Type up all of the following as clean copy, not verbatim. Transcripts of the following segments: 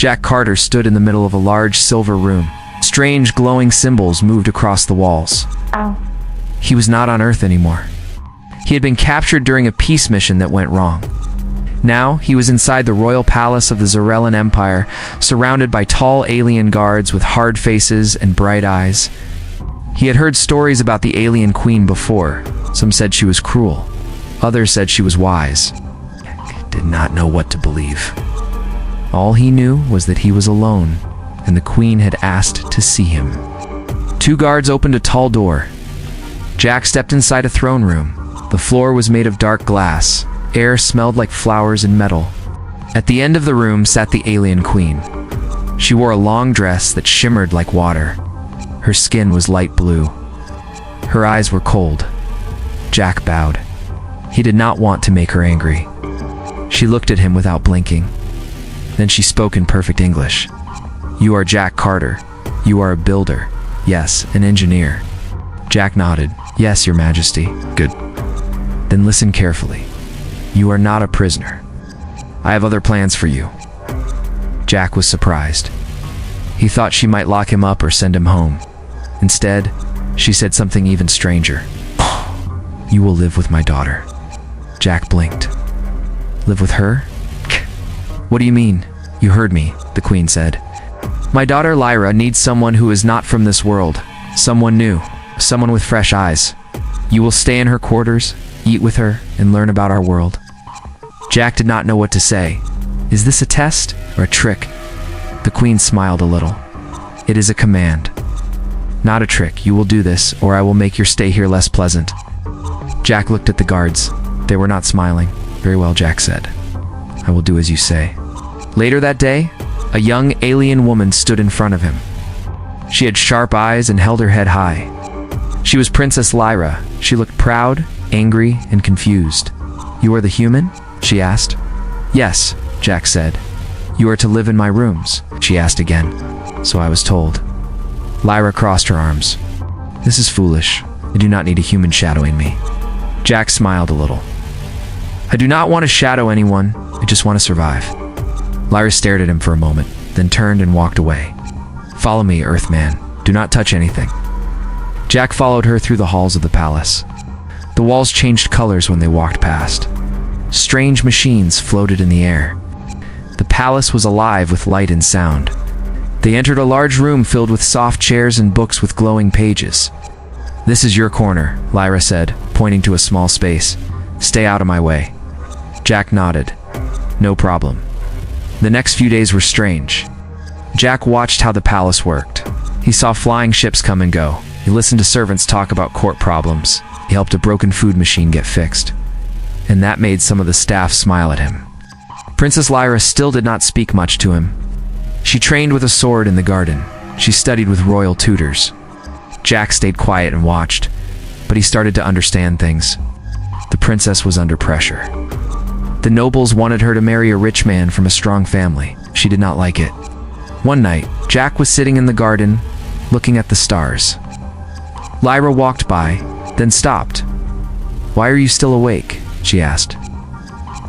Jack Carter stood in the middle of a large silver room. Strange glowing symbols moved across the walls. Ow. He was not on Earth anymore. He had been captured during a peace mission that went wrong. Now, he was inside the royal palace of the Zarellan Empire, surrounded by tall alien guards with hard faces and bright eyes. He had heard stories about the alien queen before. Some said she was cruel. Others said she was wise. He did not know what to believe. All he knew was that he was alone, and the queen had asked to see him. Two guards opened a tall door. Jack stepped inside a throne room. The floor was made of dark glass. Air smelled like flowers and metal. At the end of the room sat the alien queen. She wore a long dress that shimmered like water. Her skin was light blue. Her eyes were cold. Jack bowed. He did not want to make her angry. She looked at him without blinking. Then she spoke in perfect English. "You are Jack Carter. You are a builder." "Yes, an engineer." Jack nodded. "Yes, Your Majesty." "Good. Then listen carefully. You are not a prisoner. I have other plans for you." Jack was surprised. He thought she might lock him up or send him home. Instead, she said something even stranger. "You will live with my daughter." Jack blinked. "Live with her? What do you mean?" "You heard me," the queen said. "My daughter Lyra needs someone who is not from this world. Someone new. Someone with fresh eyes. You will stay in her quarters, eat with her, and learn about our world." Jack did not know what to say. Is this a test or a trick? The queen smiled a little. "It is a command. Not a trick. You will do this, or I will make your stay here less pleasant." Jack looked at the guards. They were not smiling. "Very well," Jack said. "I will do as you say." Later that day, a young alien woman stood in front of him. She had sharp eyes and held her head high. She was Princess Lyra. She looked proud, angry, and confused. "You are the human?" she asked. "Yes," Jack said. "You are to live in my rooms?" she asked again. "So I was told." Lyra crossed her arms. "This is foolish. I do not need a human shadowing me." Jack smiled a little. "I do not want to shadow anyone. I just want to survive." Lyra stared at him for a moment, then turned and walked away. "Follow me, Earthman. Do not touch anything." Jack followed her through the halls of the palace. The walls changed colors when they walked past. Strange machines floated in the air. The palace was alive with light and sound. They entered a large room filled with soft chairs and books with glowing pages. "This is your corner," Lyra said, pointing to a small space. "Stay out of my way." Jack nodded. "No problem." The next few days were strange. Jack watched how the palace worked. He saw flying ships come and go. He listened to servants talk about court problems. He helped a broken food machine get fixed. And that made some of the staff smile at him. Princess Lyra still did not speak much to him. She trained with a sword in the garden. She studied with royal tutors. Jack stayed quiet and watched, but he started to understand things. The princess was under pressure. The nobles wanted her to marry a rich man from a strong family. She did not like it. One night, Jack was sitting in the garden, looking at the stars. Lyra walked by, then stopped. "Why are you still awake?" she asked.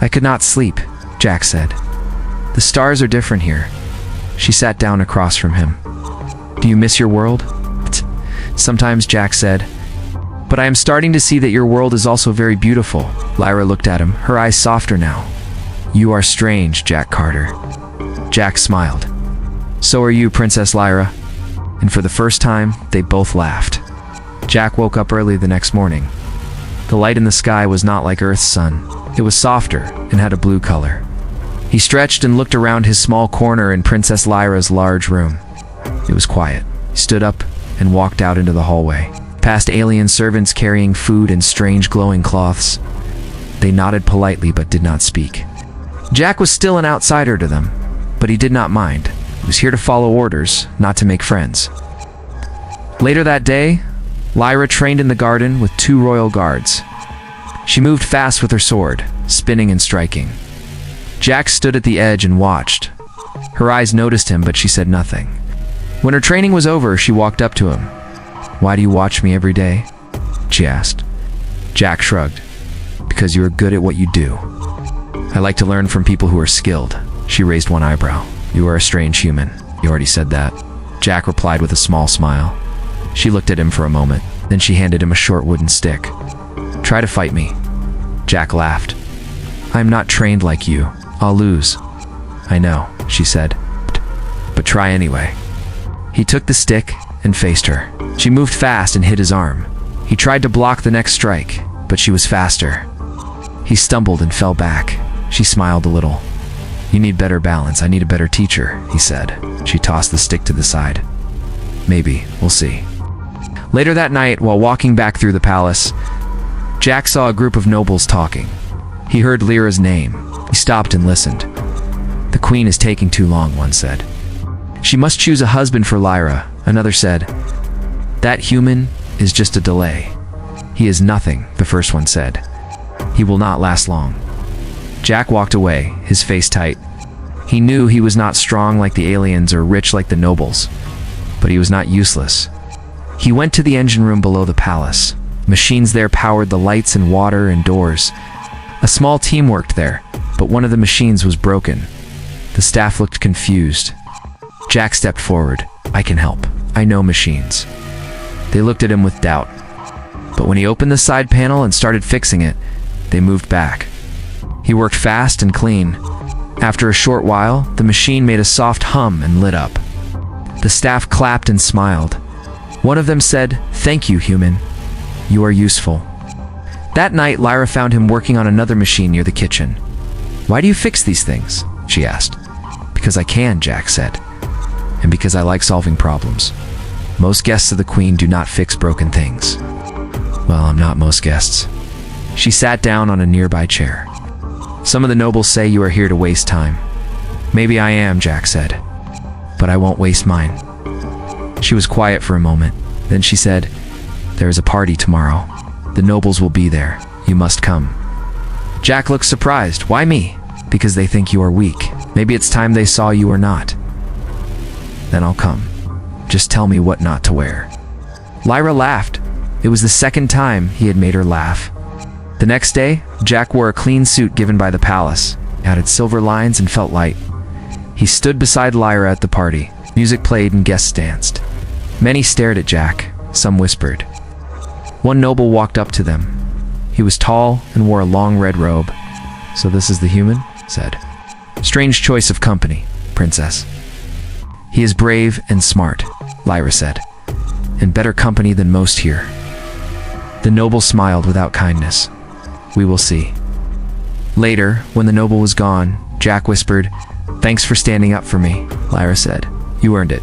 "I could not sleep," Jack said. "The stars are different here." She sat down across from him. "Do you miss your world?" "Sometimes," Jack said. "But I am starting to see that your world is also very beautiful." Lyra looked at him, her eyes softer now. "You are strange, Jack Carter." Jack smiled. "So are you, Princess Lyra." And for the first time, they both laughed. Jack woke up early the next morning. The light in the sky was not like Earth's sun. It was softer and had a blue color. He stretched and looked around his small corner in Princess Lyra's large room. It was quiet. He stood up and walked out into the hallway, past alien servants carrying food and strange glowing cloths. They nodded politely but did not speak. Jack was still an outsider to them, but he did not mind. He was here to follow orders, not to make friends. Later that day, Lyra trained in the garden with 2 royal guards. She moved fast with her sword, spinning and striking. Jack stood at the edge and watched. Her eyes noticed him, but she said nothing. When her training was over, she walked up to him. "Why do you watch me every day?" she asked. Jack shrugged. "Because you are good at what you do." "I like to learn from people who are skilled." She raised one eyebrow. You are a strange human. You already said that. Jack replied with a small smile. She looked at him for a moment, then she handed him a short wooden stick. Try to fight me. Jack laughed. I am not trained like you. I'll lose. I know, she said. But try anyway. He took the stick and faced her. She moved fast and hit his arm. He tried to block the next strike, but she was faster. He stumbled and fell back. She smiled a little. You need better balance. I need a better teacher, he said. She tossed the stick to the side. Maybe. We'll see. Later that night, while walking back through the palace, Jack saw a group of nobles talking. He heard Lyra's name. He stopped and listened. The queen is taking too long, one said. She must choose a husband for Lyra, another said. That human is just a delay. He is nothing, the first one said. He will not last long. Jack walked away, his face tight. He knew he was not strong like the aliens or rich like the nobles, but he was not useless. He went to the engine room below the palace. Machines there powered the lights and water and doors. A small team worked there, but one of the machines was broken. The staff looked confused. Jack stepped forward. I can help. I know machines. They looked at him with doubt. But when he opened the side panel and started fixing it, they moved back. He worked fast and clean. After a short while, the machine made a soft hum and lit up. The staff clapped and smiled. One of them said, "Thank you, human. You are useful." That night, Lyra found him working on another machine near the kitchen. Why do you fix these things? She asked. Because I can, Jack said. And because I like solving problems. Most guests of the Queen do not fix broken things. Well, I'm not most guests. She sat down on a nearby chair. Some of the nobles say you are here to waste time. Maybe I am, Jack said. But I won't waste mine. She was quiet for a moment. Then she said, there is a party tomorrow. The nobles will be there. You must come. Jack looked surprised. Why me? Because they think you are weak. Maybe it's time they saw you or not. Then I'll come. Just tell me what not to wear. Lyra laughed. It was the second time he had made her laugh. The next day, Jack wore a clean suit given by the palace. It had silver lines and felt light. He stood beside Lyra at the party. Music played and guests danced. Many stared at Jack. Some whispered. One noble walked up to them. He was tall and wore a long red robe. So this is the human? Said. Strange choice of company, princess. He is brave and smart, Lyra said. And better company than most here. The noble smiled without kindness. We will see. Later, when the noble was gone, Jack whispered, Thanks for standing up for me, Lyra said. You earned it.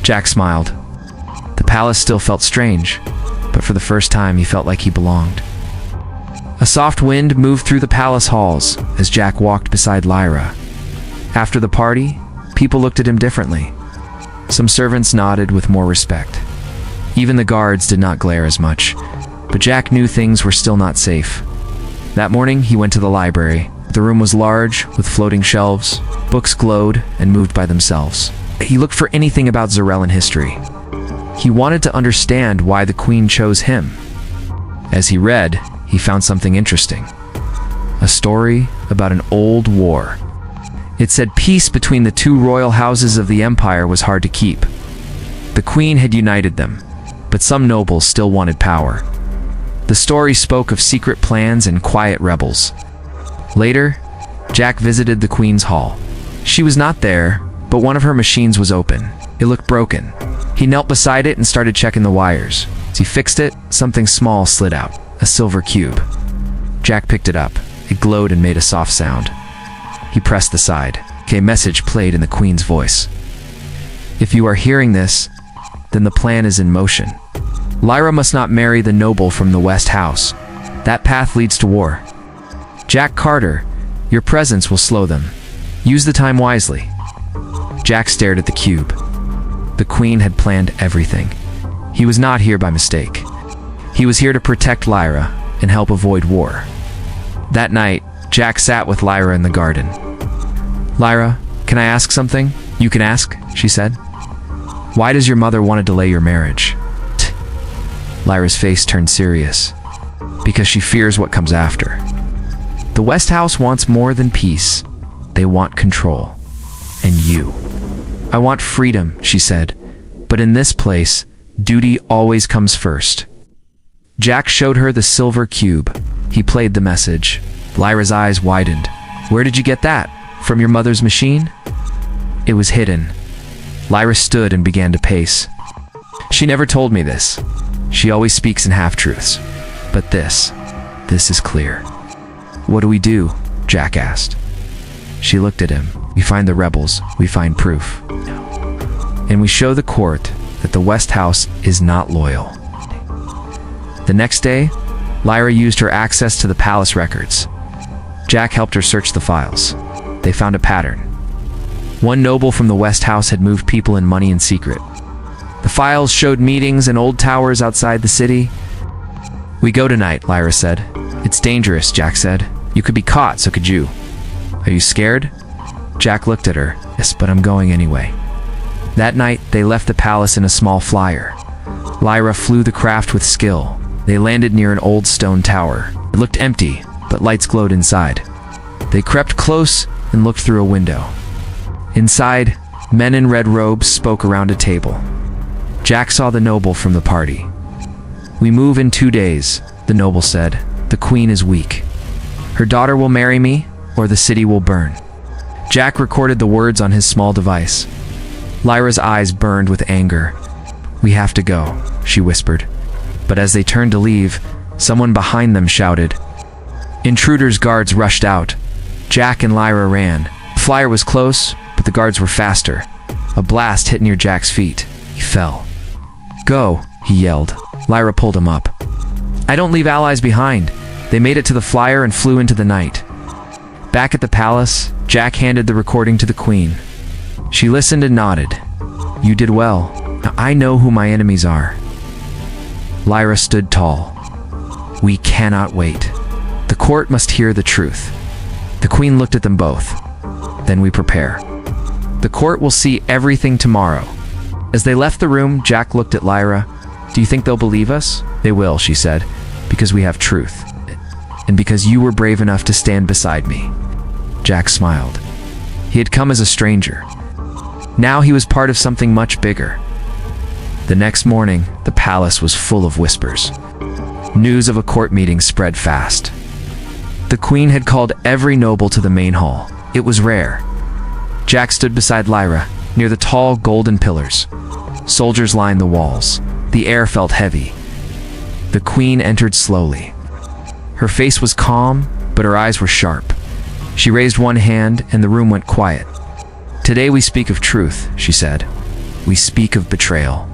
Jack smiled. The palace still felt strange, but for the first time he felt like he belonged. A soft wind moved through the palace halls as Jack walked beside Lyra. After the party, people looked at him differently. Some servants nodded with more respect. Even the guards did not glare as much, but Jack knew things were still not safe. That morning, he went to the library. The room was large, with floating shelves. Books glowed and moved by themselves. He looked for anything about Zarellan history. He wanted to understand why the Queen chose him. As he read, he found something interesting. A story about an old war. It said peace between the two royal houses of the empire was hard to keep. The Queen had united them, but some nobles still wanted power. The story spoke of secret plans and quiet rebels. Later, Jack visited the Queen's hall. She was not there, but one of her machines was open. It looked broken. He knelt beside it and started checking the wires. As he fixed it, something small slid out, a silver cube. Jack picked it up. It glowed and made a soft sound. He pressed the side. A message played in the Queen's voice. If you are hearing this, then the plan is in motion. Lyra must not marry the noble from the West House. That path leads to war. Jack Carter, your presence will slow them. Use the time wisely. Jack stared at the cube. The Queen had planned everything. He was not here by mistake. He was here to protect Lyra and help avoid war. That night, Jack sat with Lyra in the garden. Lyra, can I ask something? You can ask, she said. Why does your mother want to delay your marriage? Lyra's face turned serious. Because she fears what comes after. The West House wants more than peace. They want control. and you. I want freedom, she said, but in this place, duty always comes first. Jack showed her the silver cube. He played the message. Lyra's eyes widened. Where did you get that? From your mother's machine? It was hidden. Lyra stood and began to pace. She never told me this. She always speaks in half-truths. But this is clear. What do we do? Jack asked. She looked at him. We find the rebels. We find proof. And we show the court that the West House is not loyal. The next day, Lyra used her access to the palace records. Jack helped her search the files. They found a pattern. One noble from the West House had moved people and money in secret. The files showed meetings in old towers outside the city. We go tonight, Lyra said. It's dangerous, Jack said. You could be caught, so could you. Are you scared? Jack looked at her. Yes, but I'm going anyway. That night, they left the palace in a small flyer. Lyra flew the craft with skill. They landed near an old stone tower. It looked empty, but lights glowed inside. They crept close and looked through a window. Inside, men in red robes spoke around a table. Jack saw the noble from the party. We move in 2 days, the noble said. The queen is weak. Her daughter will marry me, or the city will burn. Jack recorded the words on his small device. Lyra's eyes burned with anger. We have to go, she whispered. But as they turned to leave, someone behind them shouted. Intruders' guards rushed out. Jack and Lyra ran. The flyer was close, but the guards were faster. A blast hit near Jack's feet. He fell. Go, he yelled. Lyra pulled him up. I don't leave allies behind. They made it to the flyer and flew into the night. Back at the palace, Jack handed the recording to the queen. She listened and nodded. You did well. Now I know who my enemies are. Lyra stood tall. We cannot wait. The court must hear the truth. The queen looked at them both. Then we prepare. The court will see everything tomorrow. As they left the room, Jack looked at Lyra. Do you think they'll believe us? They will, she said, because we have truth. And because you were brave enough to stand beside me. Jack smiled. He had come as a stranger. Now he was part of something much bigger. The next morning, the palace was full of whispers. News of a court meeting spread fast. The queen had called every noble to the main hall. It was rare. Jack stood beside Lyra, near the tall golden pillars. Soldiers lined the walls. The air felt heavy. The queen entered slowly. Her face was calm, but her eyes were sharp. She raised one hand, and the room went quiet. Today we speak of truth, she said. We speak of betrayal.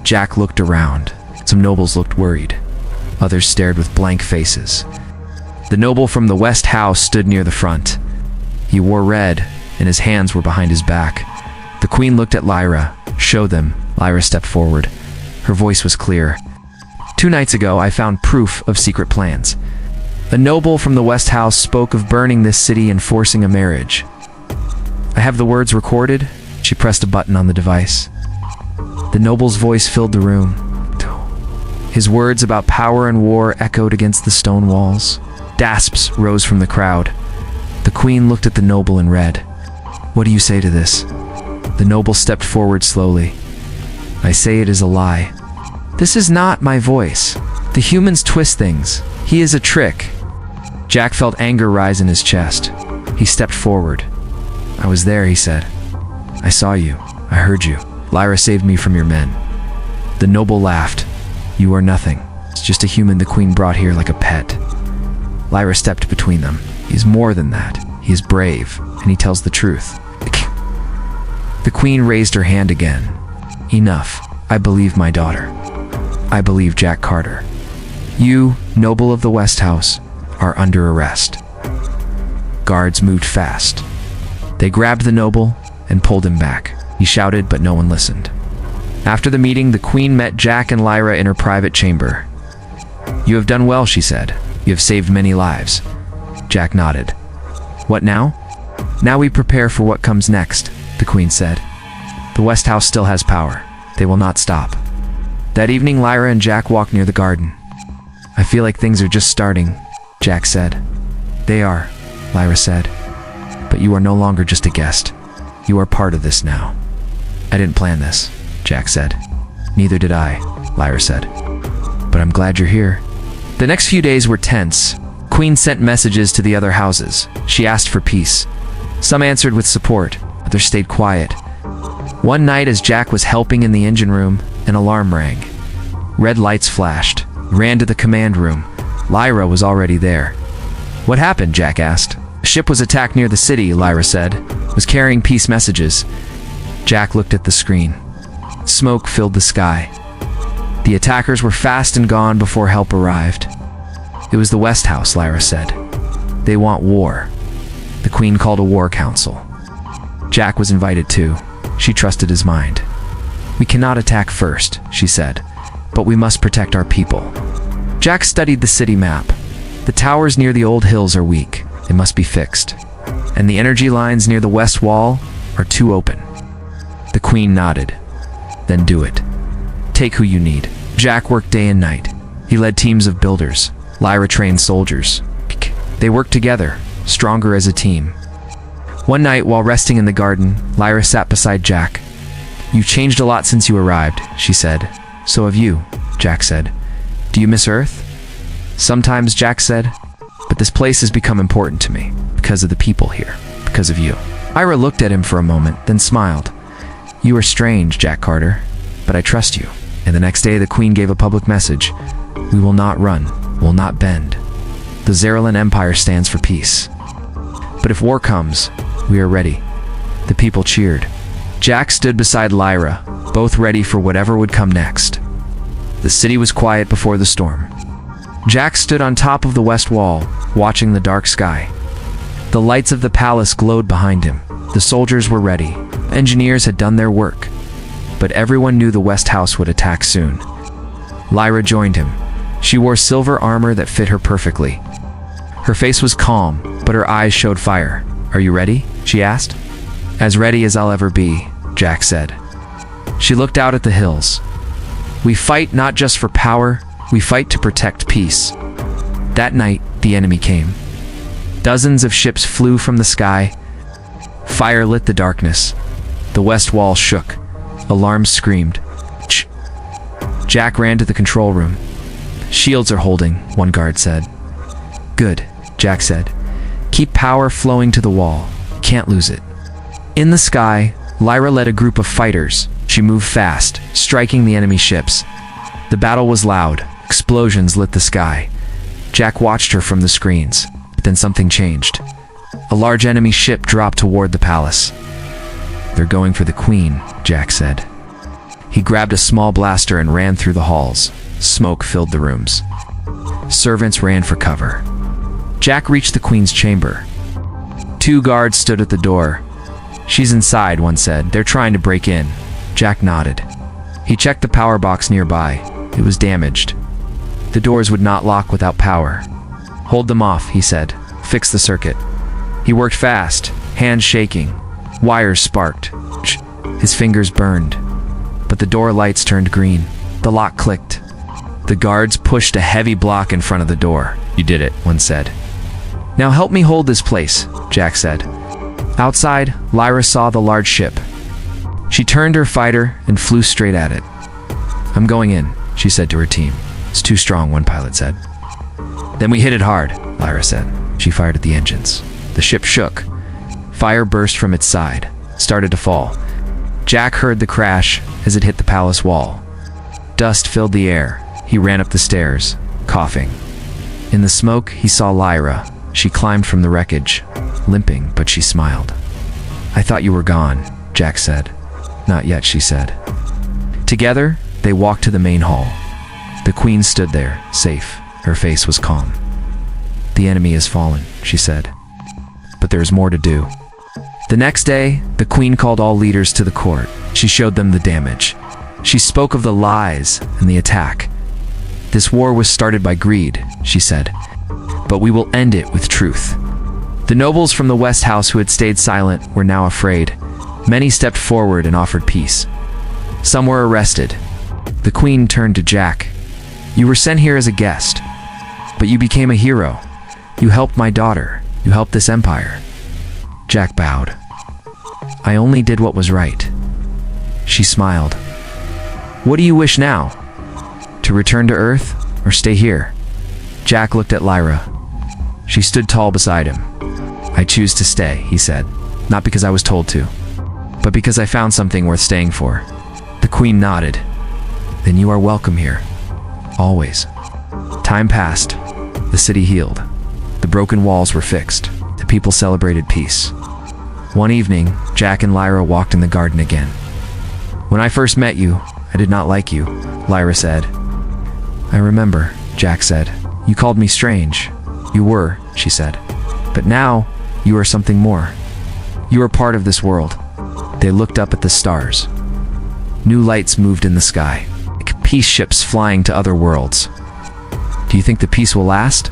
Jack looked around. Some nobles looked worried. Others stared with blank faces. The noble from the West House stood near the front. He wore red, and his hands were behind his back. The queen looked at Lyra. Show them. Lyra stepped forward. Her voice was clear. 2 nights ago, I found proof of secret plans. A noble from the West House spoke of burning this city and forcing a marriage. I have the words recorded. She pressed a button on the device. The noble's voice filled the room. His words about power and war echoed against the stone walls. Gasps rose from the crowd. The queen looked at the noble and read. What do you say to this? The noble stepped forward slowly. I say it is a lie. This is not my voice. The humans twist things. He is a trick. Jack felt anger rise in his chest. He stepped forward. I was there, he said. I saw you. I heard you. Lyra saved me from your men. The noble laughed. You are nothing. It's just a human the queen brought here like a pet. Lyra stepped between them. He is more than that. He is brave, and he tells the truth. The queen raised her hand again. Enough. I believe my daughter. I believe Jack Carter. You, noble of the West House, are under arrest. Guards moved fast. They grabbed the noble and pulled him back. He shouted, but no one listened. After the meeting, the queen met Jack and Lyra in her private chamber. You have done well, she said. You have saved many lives. Jack nodded. What now? Now we prepare for what comes next, the queen said. The West House still has power. They will not stop. That evening, Lyra and Jack walked near the garden. I feel like things are just starting, Jack said. They are, Lyra said. But you are no longer just a guest. You are part of this now." "I didn't plan this," Jack said. "Neither did I," Lyra said. "But I'm glad you're here." The next few days were tense. Queen sent messages to the other houses. She asked for peace. Some answered with support, others stayed quiet. One night, as Jack was helping in the engine room, an alarm rang. Red lights flashed. He ran to the command room. Lyra was already there. "What happened?" Jack asked. "A ship was attacked near the city," Lyra said. "It was carrying peace messages." Jack looked at the screen. Smoke filled the sky. The attackers were fast and gone before help arrived. "It was the West House," Lyra said. "They want war." The Queen called a war council. Jack was invited too. She trusted his mind. "We cannot attack first," she said, "but we must protect our people." Jack studied the city map. The towers near the old hills are weak. They must be fixed. And the energy lines near the west wall are too open. The Queen nodded. "Then do it. Take who you need." Jack worked day and night. He led teams of builders. Lyra trained soldiers. They worked together, stronger as a team. One night, while resting in the garden, Lyra sat beside Jack. "You've changed a lot since you arrived," she said. "So have you," Jack said. "Do you miss Earth?" "Sometimes," Jack said. "But this place has become important to me, because of the people here, because of you." Lyra looked at him for a moment, then smiled. "You are strange, Jack Carter, but I trust you." And the next day, the Queen gave a public message. "We will not run, will not bend. The Zerlin Empire stands for peace. But if war comes, we are ready." The people cheered. Jack stood beside Lyra, both ready for whatever would come next. The city was quiet before the storm. Jack stood on top of the west wall, watching the dark sky. The lights of the palace glowed behind him. The soldiers were ready. Engineers had done their work. But everyone knew the West House would attack soon. Lyra joined him. She wore silver armor that fit her perfectly. Her face was calm, but her eyes showed fire. "Are you ready?" she asked. "As ready as I'll ever be," Jack said. She looked out at the hills. "We fight not just for power, we fight to protect peace." That night, the enemy came. Dozens of ships flew from the sky. Fire lit the darkness. The west wall shook. Alarms screamed. "Shh!" Jack ran to the control room. "Shields are holding," one guard said. "Good," Jack said. "Keep power flowing to the wall. Can't lose it." In the sky, Lyra led a group of fighters. She moved fast, striking the enemy ships. The battle was loud. Explosions lit the sky. Jack watched her from the screens. But then something changed. A large enemy ship dropped toward the palace. "They're going for the Queen," Jack said. He grabbed a small blaster and ran through the halls. Smoke filled the rooms. Servants ran for cover. Jack reached the Queen's chamber. 2 guards stood at the door. "She's inside," one said. "They're trying to break in." Jack nodded. He checked the power box nearby. It was damaged. The doors would not lock without power. "Hold them off," he said. "Fix the circuit." He worked fast, hands shaking. Wires sparked. His fingers burned. But the door lights turned green. The lock clicked. The guards pushed a heavy block in front of the door. "You did it," one said. "Now help me hold this place," Jack said. Outside, Lyra saw the large ship. She turned her fighter and flew straight at it. "I'm going in," she said to her team. "It's too strong," one pilot said. "Then we hit it hard," Lyra said. She fired at the engines. The ship shook. Fire burst from its side, started to fall. Jack heard the crash as it hit the palace wall. Dust filled the air. He ran up the stairs, coughing. In the smoke, he saw Lyra. She climbed from the wreckage, limping, but she smiled. "I thought you were gone," Jack said. "Not yet," she said. Together, they walked to the main hall. The Queen stood there, safe. Her face was calm. "The enemy has fallen," she said. "But there is more to do." The next day, the Queen called all leaders to the court. She showed them the damage. She spoke of the lies and the attack. "This war was started by greed," she said, "but we will end it with truth." The nobles from the West House who had stayed silent were now afraid. Many stepped forward and offered peace. Some were arrested. The Queen turned to Jack. "You were sent here as a guest, but you became a hero. You helped my daughter. You helped this empire." Jack bowed. I only did what was right." She smiled. "What do you wish now? To return to Earth or stay here?" Jack looked at Lyra. She stood tall beside him. "I choose to stay," he said. "Not because I was told to, but because I found something worth staying for." The Queen nodded. "Then you are welcome here. Always." Time passed. The city healed. The broken walls were fixed. The people celebrated peace. One evening, Jack and Lyra walked in the garden again. "When I first met you, I did not like you," Lyra said. "I remember," Jack said. "You called me strange." "You were," she said. "But now, you are something more. You are part of this world." They looked up at the stars. New lights moved in the sky, like peace ships flying to other worlds. "Do you think the peace will last?"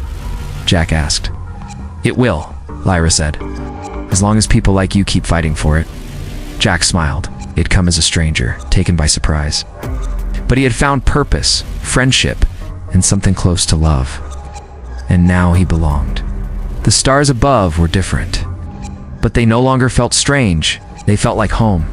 Jack asked. "It will," Lyra said. "As long as people like you keep fighting for it." Jack smiled. He had come as a stranger, taken by surprise. But he had found purpose, friendship, and something close to love. And now he belonged. The stars above were different. But they no longer felt strange. They felt like home.